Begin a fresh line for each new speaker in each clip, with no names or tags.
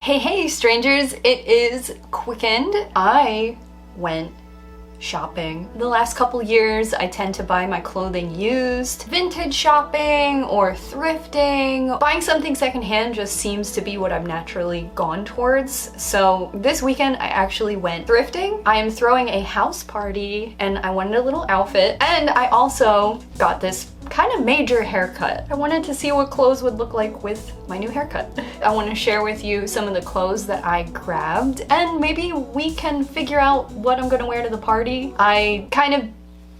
Hey strangers, it is Quickend. I went shopping. The last couple years I tend to buy my clothing used, vintage shopping or thrifting. Buying something secondhand just seems to be what I've naturally gone towards. So this weekend I actually went thrifting. I am throwing a house party and I wanted a little outfit, and I also got this kind of major haircut. I wanted to see what clothes would look like with my new haircut. I want to share with you some of the clothes that I grabbed, and maybe we can figure out what I'm gonna wear to the party. I kind of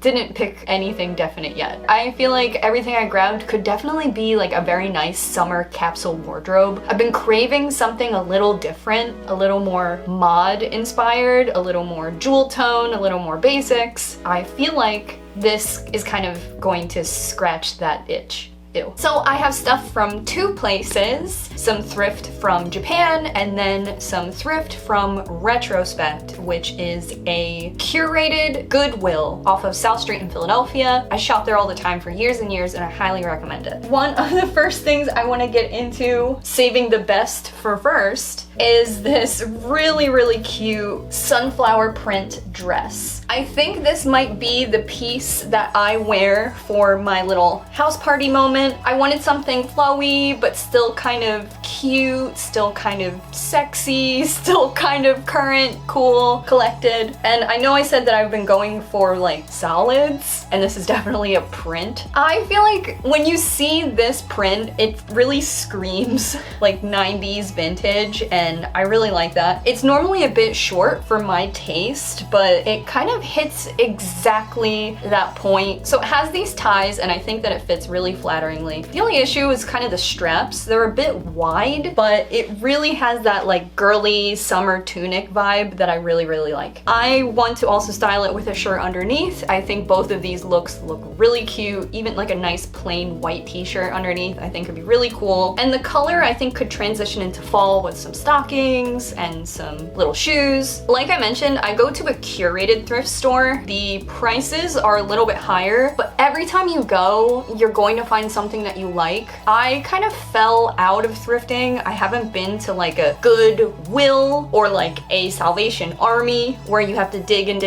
didn't pick anything definite yet. I feel like everything I grabbed could definitely be like a very nice summer capsule wardrobe. I've been craving something a little different, a little more mod inspired, a little more jewel tone, a little more basics. I feel like this is kind of going to scratch that itch. Ew. So I have stuff from two places, some thrift from Japan and then some thrift from Retrospec, which is a curated Goodwill off of South Street in Philadelphia. I shop there all the time for years and years and I highly recommend it. One of the first things I want to get into, saving the best for first, is this really cute sunflower print dress. I think this might be the piece that I wear for my little house party moment. I wanted something flowy, but still kind of cute, still kind of sexy, still kind of current, cool, collected. And I know I said that I've been going for like solids, and this is definitely a print. I feel like when you see this print, it really screams like 90s vintage, and I really like that. It's normally a bit short for my taste, but it kind of hits exactly that point. So it has these ties, and I think that it fits really flatteringly. The only issue is kind of the straps. They're a bit wide, but it really has that like girly summer tunic vibe that I really like. I want to also style it with a shirt underneath. I think both of these looks look really cute. Even like a nice plain white t-shirt underneath I think would be really cool. And the color I think could transition into fall with some stockings and some little shoes. Like I mentioned, I go to a curated thrift store. The prices are a little bit higher, but every time you go, you're going to find something that you like. I kind of fell out of thrifting. I haven't been to like a Goodwill or like a Salvation Army where you have to dig and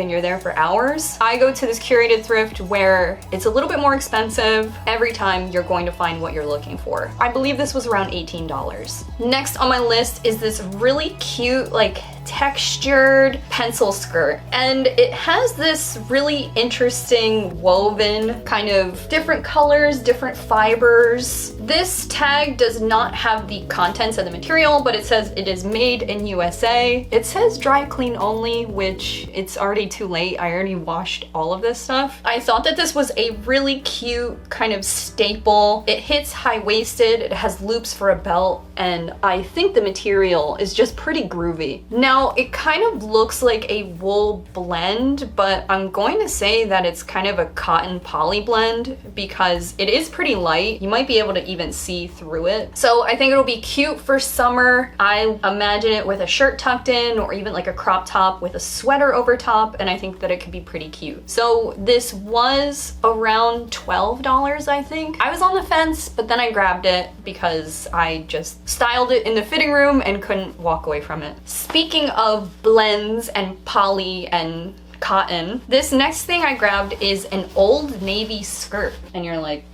you're there for hours. I go to this curated thrift where it's a little bit more expensive. Every time you're going to find what you're looking for. I believe this was around $18. Next on my list is this really cute like textured pencil skirt, and it has this really interesting woven kind of different colors, different fibers. This tag does not have the contents of the material, but it says it is made in USA. It says dry clean only, which it's already too late. I already washed all of this stuff. I thought that this was a really cute kind of staple. It hits high-waisted, it has loops for a belt, and I think the material is just pretty groovy. Now, it kind of looks like a wool blend, but I'm going to say that it's kind of a cotton poly blend because it is pretty light. You might be able to even see through it. So I think it'll be cute for summer. I imagine it with a shirt tucked in or even like a crop top with a sweater over top, and I think that it could be pretty cute. So this was around $12, I think. I was on the fence, but then I grabbed it because I just styled it in the fitting room and couldn't walk away from it. Speaking of blends and poly and cotton, this next thing I grabbed is an Old Navy skirt, and you're like,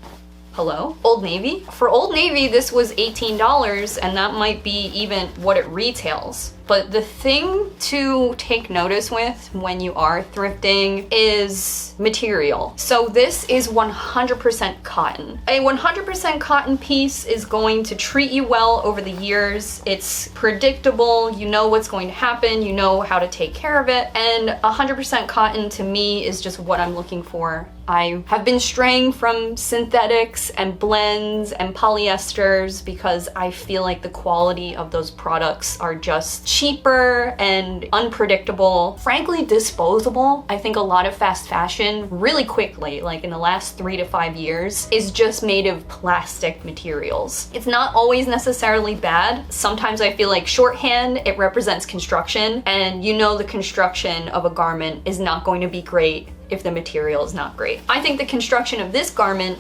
hello? Old Navy? For Old Navy, this was $18, and that might be even what it retails. But the thing to take notice with when you are thrifting is material. So this is 100% cotton. A 100% cotton piece is going to treat you well over the years. It's predictable, you know what's going to happen, you know how to take care of it, and 100% cotton to me is just what I'm looking for. I have been straying from synthetics and blends and polyesters because I feel like the quality of those products are just cheaper and unpredictable, frankly disposable. I think a lot of fast fashion really quickly, like in the last 3 to 5 years, is just made of plastic materials. It's not always necessarily bad. Sometimes I feel like shorthand, it represents construction, and you know the construction of a garment is not going to be great if the material is not great. I think the construction of this garment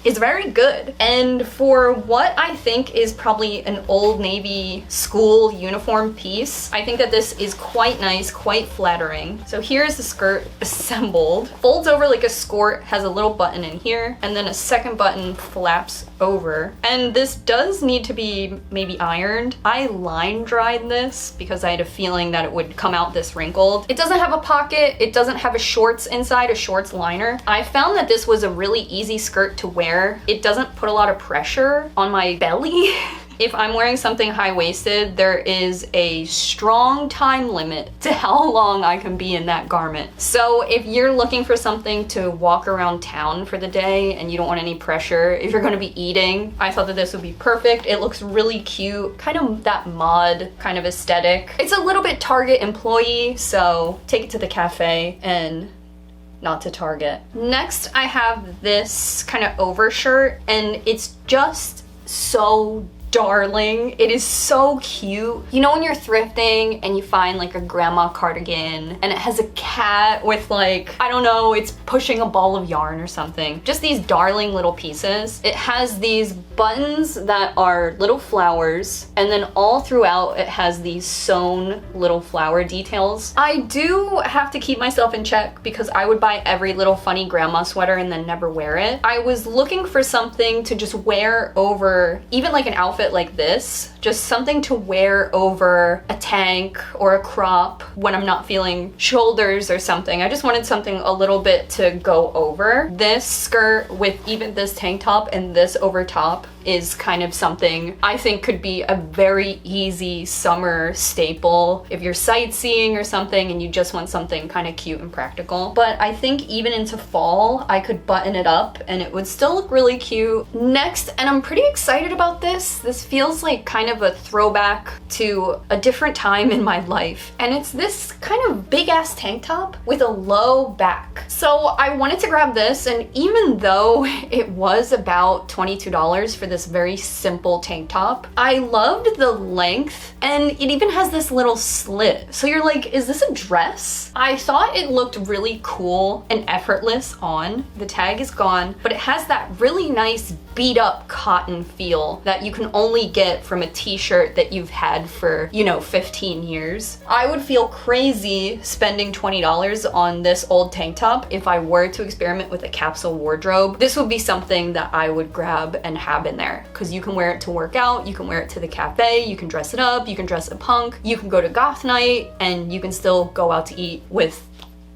is very good. And for what I think is probably an Old Navy school uniform piece, I think that this is quite nice, quite flattering. So here's the skirt assembled. Folds over like a skirt, has a little button in here, and then a second button flaps over. And this does need to be maybe ironed. I line dried this because I had a feeling that it would come out this wrinkled. It doesn't have a pocket. It doesn't have a shorts inside, a shorts liner. I found that this was a really easy skirt to wear. It doesn't put a lot of pressure on my belly. If I'm wearing something high-waisted, there is a strong time limit to how long I can be in that garment. So if you're looking for something to walk around town for the day and you don't want any pressure, if you're gonna be eating, I thought that this would be perfect. It looks really cute, kind of that mod kind of aesthetic. It's a little bit Target employee, so take it to the cafe and not to Target. Next, I have this kind of overshirt, and it's just so darling. It is so cute. You know when you're thrifting and you find like a grandma cardigan and it has a cat with like, I don't know, it's pushing a ball of yarn or something. Just these darling little pieces. It has these buttons that are little flowers, and then all throughout it has these sewn little flower details. I do have to keep myself in check because I would buy every little funny grandma sweater and then never wear it. I was looking for something to just wear over even like an outfit like this, just something to wear over a tank or a crop when I'm not feeling shoulders or something. I just wanted something a little bit to go over. This skirt with even this tank top and this over top is kind of something I think could be a very easy summer staple if you're sightseeing or something and you just want something kind of cute and practical. But I think even into fall, I could button it up and it would still look really cute. Next, and I'm pretty excited about this, this feels like kind of a throwback to a different time in my life. And it's this kind of big ass tank top with a low back. So I wanted to grab this, and even though it was about $22 for this very simple tank top, I loved the length, and it even has this little slit. So you're like, is this a dress? I thought it looked really cool and effortless on. The tag is gone, but it has that really nice beat up cotton feel that you can only get from a t-shirt that you've had for, you know, 15 years. I would feel crazy spending $20 on this old tank top if I were to experiment with a capsule wardrobe. This would be something that I would grab and have in there because you can wear it to work out, you can wear it to the cafe, you can dress it up, you can dress it punk, you can go to goth night, and you can still go out to eat with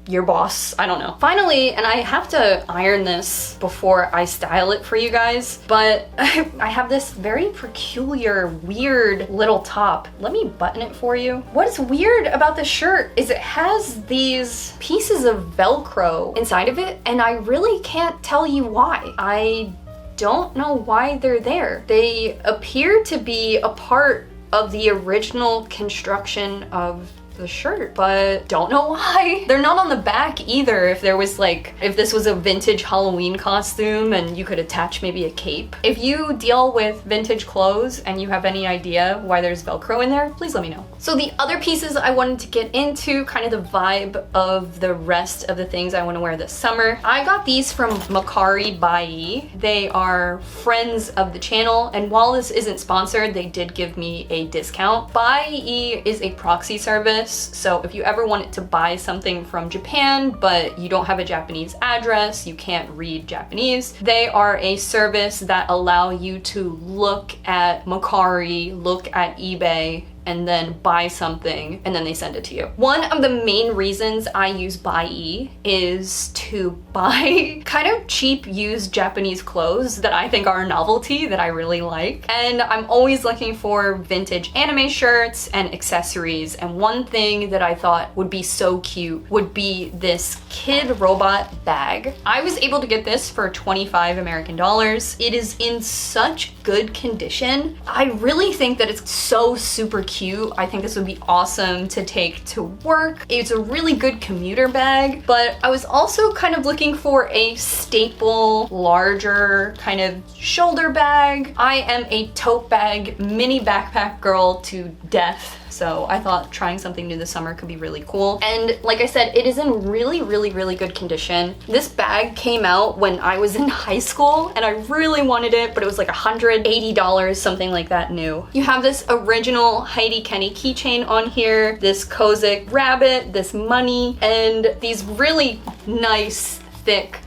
your boss, I don't know. Finally, and I have to iron this before I style it for you guys, but I have this very peculiar, weird little top. Let me button it for you. What is weird about this shirt is it has these pieces of Velcro inside of it, and I really can't tell you why. I don't know why they're there. They appear to be a part of the original construction of the shirt, but don't know why. They're not on the back either. If there was like, if this was a vintage Halloween costume and you could attach maybe a cape. If you deal with vintage clothes and you have any idea why there's Velcro in there, please let me know. So the other pieces I wanted to get into, kind of the vibe of the rest of the things I want to wear this summer. I got these from Buyee. They are friends of the channel, and while this isn't sponsored, they did give me a discount. Buyee is a proxy service. So if you ever wanted to buy something from Japan, but you don't have a Japanese address, you can't read Japanese, they are a service that allow you to look at Mercari, look at eBay, and then buy something, and then they send it to you. One of the main reasons I use Buyee is to buy kind of cheap used Japanese clothes that I think are a novelty that I really like. And I'm always looking for vintage anime shirts and accessories. And one thing that I thought would be so cute would be this kid robot bag. I was able to get this for 25 American dollars. It is in such good condition. I really think that it's so super cute. I think this would be awesome to take to work. It's a really good commuter bag, but I was also kind of looking for a staple, larger kind of shoulder bag. I am a tote bag, mini backpack girl to death. So I thought trying something new this summer could be really cool. And like I said, it is in really, really, really good condition. This bag came out when I was in high school and I really wanted it, but it was like $180, something like that new. You have this original Heidi Kenny keychain on here, this Kozik rabbit, this money, and these really nice, thick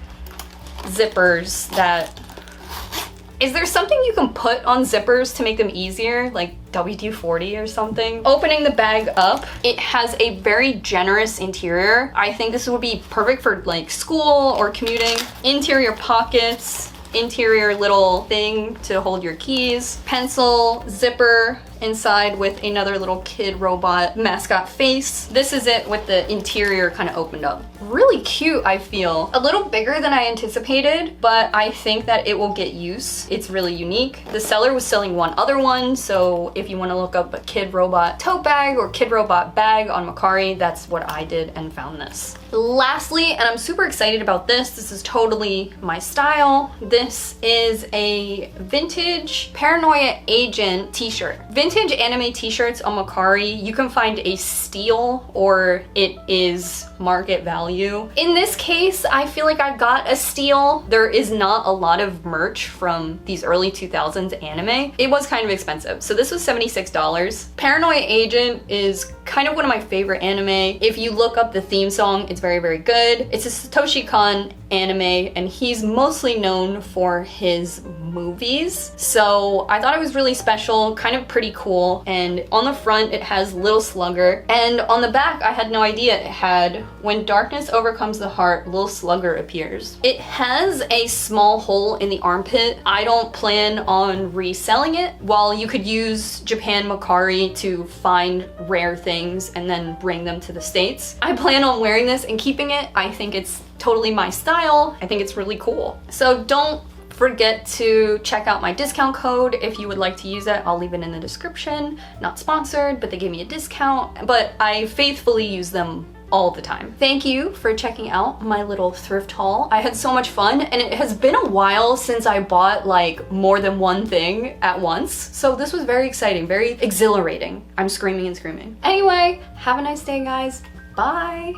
zippers that... Is there something you can put on zippers to make them easier? Like WD-40 or something? Opening the bag up, it has a very generous interior. I think this would be perfect for like school or commuting. Interior pockets, interior little thing to hold your keys, pencil, zipper, inside with another little kid robot mascot face. This is it with the interior kind of opened up. Really cute, I feel. A little bigger than I anticipated, but I think that it will get use. It's really unique. The seller was selling one other one, so if you want to look up a kid robot tote bag or kid robot bag on Mercari, that's what I did and found this. Lastly, and I'm super excited about this, this is totally my style. This is a vintage Paranoia Agent t-shirt. Vintage anime t-shirts on Mercari, you can find a steal or it is market value. In this case, I feel like I got a steal. There is not a lot of merch from these early 2000s anime. It was kind of expensive. So this was $76. Paranoia Agent is kind of one of my favorite anime. If you look up the theme song, it's very, very good. It's a Satoshi Kon anime and he's mostly known for his movies. So I thought it was really special, kind of pretty cool. And on the front, it has Little Slugger. And on the back, I had no idea it had When Darkness Overcomes the Heart, Little Slugger appears. It has a small hole in the armpit. I don't plan on reselling it. While you could use Japan Mercari to find rare things and then bring them to the States, I plan on wearing this and keeping it. I think it's totally my style. I think it's really cool. So don't forget to check out my discount code if you would like to use it. I'll leave it in the description. Not sponsored, but they gave me a discount. But I faithfully use them all the time. Thank you for checking out my little thrift haul. I had so much fun and it has been a while since I bought like more than one thing at once. So this was very exciting, very exhilarating. I'm screaming and screaming. Anyway, have a nice day, guys. Bye.